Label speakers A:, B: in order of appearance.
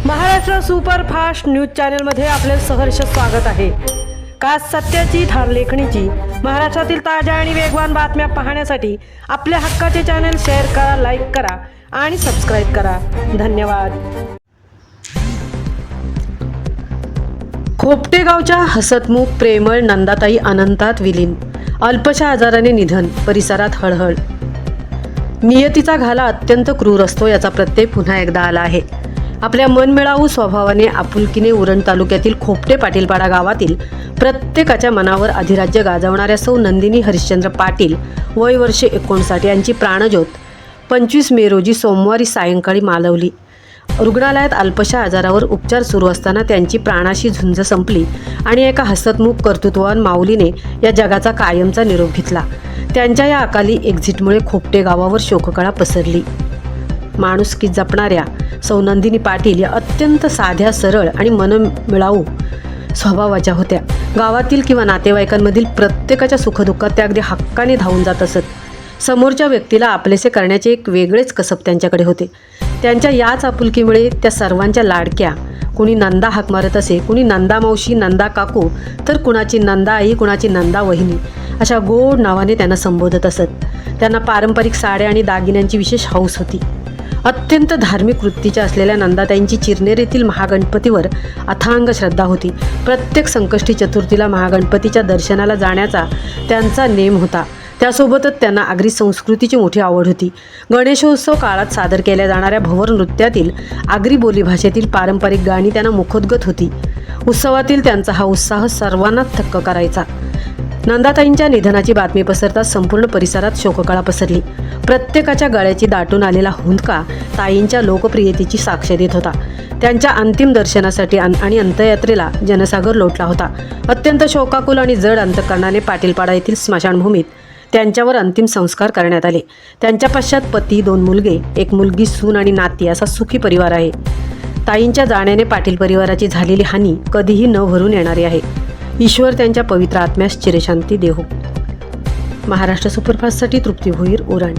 A: Maharashtra superfast news चॅनलमध्ये आपले सहर्ष स्वागत आहे। खास सत्याची थार लेखणीची महाराष्ट्रातील ताज्या आणि वेगवान बातम्या पाहण्यासाठी आपल्या हक्काचे चॅनल शेअर करा, लाईक करा आणि सबस्क्राइब करा। धन्यवाद। खोपटे गावच्या हसतमुख प्रेमळ नंदाताई अनंतात विलीन, अल्पशा आजाराने निधन, परिसरात हळहळ। नियतीचा घाला अत्यंत क्रूर असतो याचा प्रत्यय पुन्हा एकदा आला आहे। आपल्या मनमिळावू स्वभावाने आपुलकीने उरण तालुक्यातील खोपटे पाटीलपाडा गावातील प्रत्येकाच्या मनावर अधिराज्य गाजवणाऱ्या सौ नंदिनी हरिश्चंद्र पाटील वय वर्षे 59 यांची प्राणज्योत 25 मे रोजी सोमवारी सायंकाळी मालवली। रुग्णालयात अल्पशा आजारावर उपचार सुरू असताना त्यांची प्राणाशी झुंज संपली आणि एका हसतमुख कर्तृत्ववान माऊलीने या जगाचा कायमचा निरोप घेतला। त्यांच्या या अकाली एक्झिटमुळे खोपटे गावावर शोककळा पसरली। माणुसकी जपणाऱ्या सौ नंदिनी पाटील या अत्यंत साध्या, सरळ आणि मनमिळावू स्वभावाच्या होत्या। गावातील किंवा नातेवाईकांमधील प्रत्येकाच्या सुखदुःखात त्या अगदी हक्काने धावून जात असत। समोरच्या व्यक्तीला आपलेसे करण्याचे एक वेगळेच कसब त्यांच्याकडे होते। त्यांच्या याच आपुलकीमुळे त्या सर्वांच्या लाडक्या। कुणी नंदा हाक मारत असे, कुणी नंदा मावशी, नंदा काकू, तर कुणाची नंदा आई, कुणाची नंदा वहिनी अशा गोड नावाने त्यांना संबोधत असत। त्यांना पारंपरिक साड्या आणि दागिन्यांची विशेष हौस होती। अत्यंत धार्मिक वृत्तीच्या असलेल्या नंदाताईंची चिरनेर येथील महागणपतीवर अथांग श्रद्धा होती। प्रत्येक संकष्टी चतुर्थीला महागणपतीच्या दर्शनाला जाण्याचा त्यांचा नेम होता। त्यासोबतच त्यांना आगरी संस्कृतीची मोठी आवड होती। गणेशोत्सव काळात सादर केल्या जाणाऱ्या भवर नृत्यातील आगरी बोलीभाषेतील पारंपरिक गाणी त्यांना मुखोद्गत होती। उत्सवातील त्यांचा हा उत्साह सर्वांनाच थक्क करायचा। नंदाताईंच्या निधनाची बातमी पसरताच संपूर्ण परिसरात शोककळा पसरली। प्रत्येकाच्या गळ्याची दाटून आलेला हुंदका ताईंच्या लोकप्रियतेची साक्ष देत होता। त्यांच्या अंतिम दर्शनासाठी आणि अंत्ययात्रेला जनसागर लोटला होता। अत्यंत शोकाकुल आणि जड अंतकरणाने पाटीलपाडा येथील स्मशानभूमीत त्यांच्यावर अंतिम संस्कार करण्यात आले। त्यांच्या पश्चात पती, 2 मुलगे, 1 मुलगी, सून आणि नाती असा सुखी परिवार आहे। ताईंच्या जाण्याने पाटील परिवाराची झालेली हानी कधीही न भरून येणारी आहे। ईश्वर त्यांच्या पवित्र आत्म्यास चिरशांती देवो। महाराष्ट्र सुपरफास्टसाठी तृप्ती भोईर, उरण।